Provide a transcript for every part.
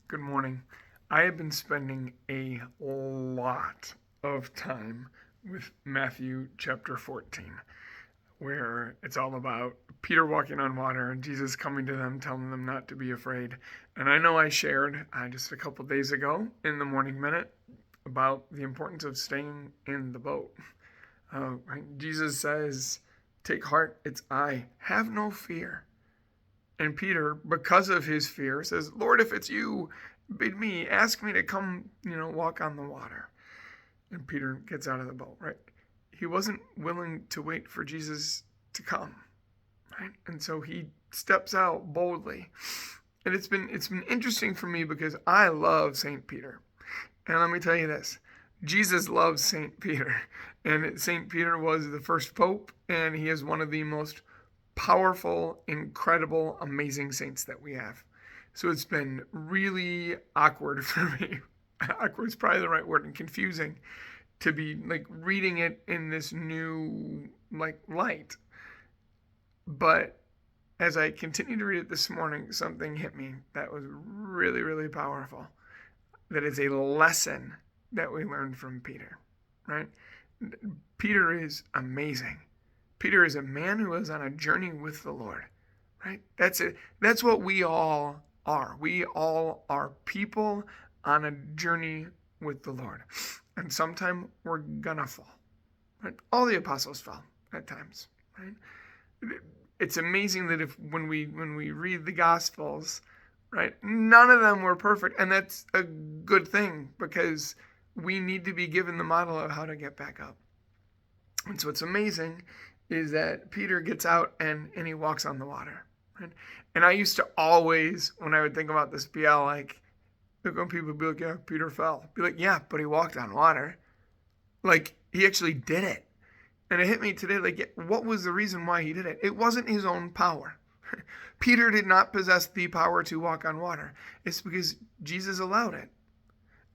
Good morning. I have been spending a lot of time with Matthew chapter 14, where it's all about Peter walking on water and Jesus coming to them, telling them not to be afraid. And I know I shared just a couple days ago in the Morning Minute about the importance of staying in the boat. Jesus says, "Take heart, it's I. Have no fear." And Peter, because of his fear, says, "Lord, if it's you, bid me, ask me to come, walk on the water." And Peter gets out of the boat, right? He wasn't willing to wait for Jesus to come, right? And so he steps out boldly. And it's been interesting for me because I love St. Peter. And let me tell you this. Jesus loves St. Peter. And St. Peter was the first pope, and he is one of the most powerful, incredible, amazing saints that we have. So it's been really awkward for me. Awkward is probably the right word, and confusing to be like reading it in this new light. But as I continued to read it this morning, something hit me that was really, really powerful. That is a lesson that we learned from Peter, right? Peter is amazing. Peter is a man who is on a journey with the Lord, right? That's it. That's what we all are. We all are people on a journey with the Lord. And sometime we're gonna fall, right? All the apostles fell at times, right? It's amazing that if when we read the Gospels, right, none of them were perfect, and that's a good thing because we need to be given the model of how to get back up. And so what's amazing is that Peter gets out and he walks on the water. Right? And I used to always, when I would think about this, be all like, look, when people would be like, yeah, Peter fell. Be like, yeah, but he walked on water. Like, he actually did it. And it hit me today, like, what was the reason why he did it? It wasn't his own power. Peter did not possess the power to walk on water. It's because Jesus allowed it.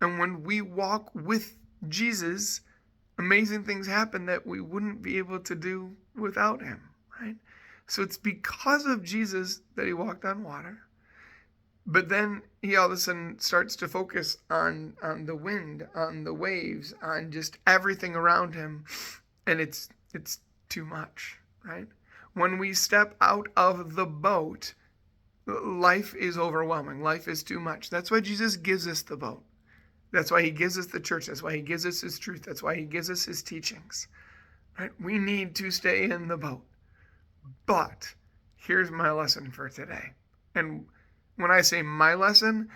And when we walk with Jesus, amazing things happen that we wouldn't be able to do without him, right? So it's because of Jesus that he walked on water. But then he all of a sudden starts to focus on the wind, on the waves, on just everything around him. And it's too much, right? When we step out of the boat, life is overwhelming. Life is too much. That's why Jesus gives us the boat. That's why he gives us the church. That's why he gives us his truth. That's why he gives us his teachings. Right? We need to stay in the boat. But here's my lesson for today. And when I say my lesson,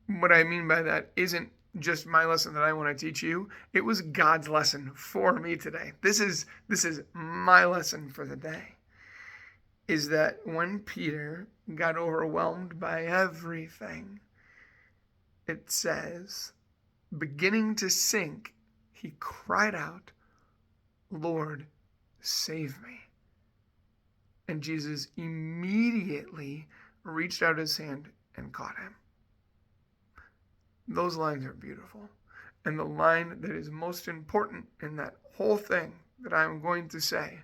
what I mean by that isn't just my lesson that I want to teach you. It was God's lesson for me today. This is my lesson for the day. Is that when Peter got overwhelmed by everything, it says, beginning to sink, he cried out, "Lord, save me." And Jesus immediately reached out his hand and caught him. Those lines are beautiful. And the line that is most important in that whole thing that I'm going to say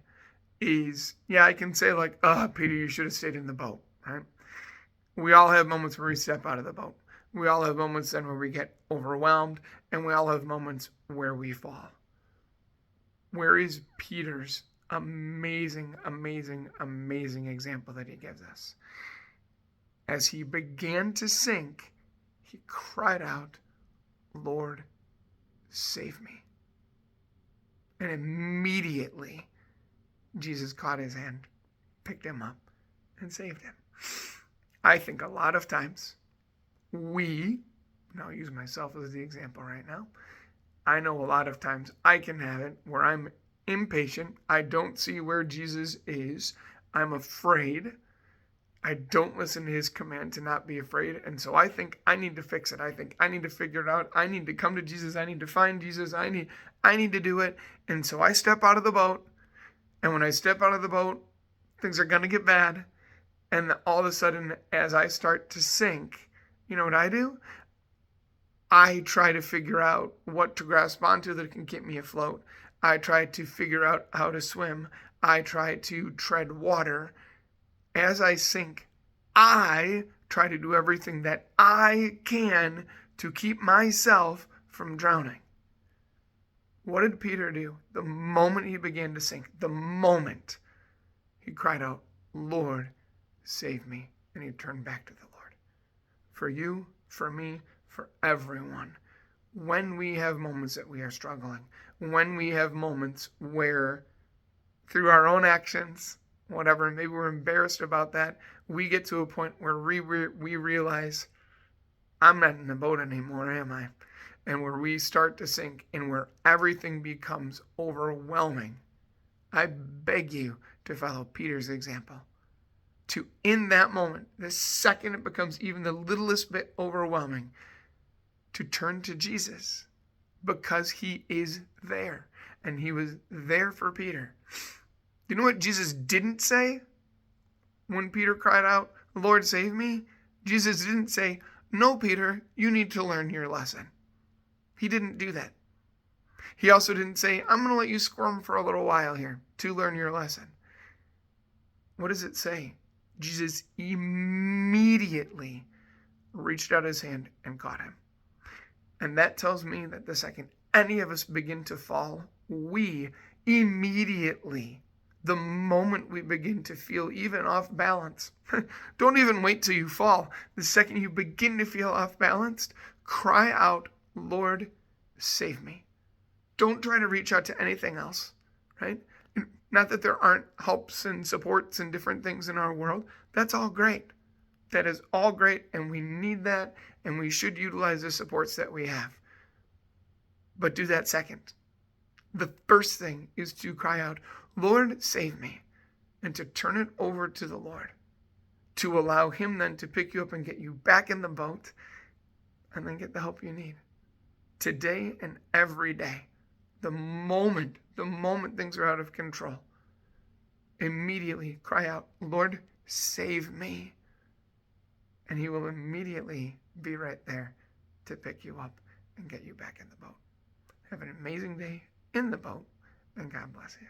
is, yeah, I can say like, Peter, you should have stayed in the boat, right? We all have moments where we step out of the boat. We all have moments then where we get overwhelmed, and we all have moments where we fall. Where is Peter's amazing, amazing, amazing example that he gives us? As he began to sink, he cried out, "Lord, save me." And immediately, Jesus caught his hand, picked him up, and saved him. I think a lot of times, and I'll use myself as the example right now, I know a lot of times I can have it where I'm impatient. I don't see where Jesus is. I'm afraid. I don't listen to his command to not be afraid. And so I think I need to fix it. I think I need to figure it out. I need to come to Jesus. I need to find Jesus. I need to do it. And so I step out of the boat. And when I step out of the boat, things are going to get bad. And all of a sudden, as I start to sink, you know what I do? I try to figure out what to grasp onto that can keep me afloat. I try to figure out how to swim. I try to tread water. As I sink, I try to do everything that I can to keep myself from drowning. What did Peter do? The moment he began to sink, the moment he cried out, Lord, save me. And he turned back to the Lord. For you, for me, for everyone. When we have moments that we are struggling, when we have moments where through our own actions, whatever, maybe we're embarrassed about that, we get to a point where we realize, I'm not in the boat anymore, am I? And where we start to sink and where everything becomes overwhelming. I beg you to follow Peter's example. To, in that moment, the second it becomes even the littlest bit overwhelming, to turn to Jesus, because he is there. And he was there for Peter. You know what Jesus didn't say when Peter cried out, Lord, save me? Jesus didn't say, no, Peter, you need to learn your lesson. He didn't do that. He also didn't say, I'm going to let you squirm for a little while here to learn your lesson. What does it say? Jesus immediately reached out his hand and caught him. And that tells me that the second any of us begin to fall, we immediately, the moment we begin to feel even off balance, don't even wait till you fall. The second you begin to feel off balanced, cry out, Lord, save me. Don't try to reach out to anything else, right? Not that there aren't helps and supports and different things in our world. That's all great. That is all great, and we need that, and we should utilize the supports that we have. But do that second. The first thing is to cry out, Lord, save me, and to turn it over to the Lord, to allow him then to pick you up and get you back in the boat, and then get the help you need. Today and every day, the moment things are out of control, immediately cry out, Lord, save me. And he will immediately be right there to pick you up and get you back in the boat. Have an amazing day in the boat, and God bless you.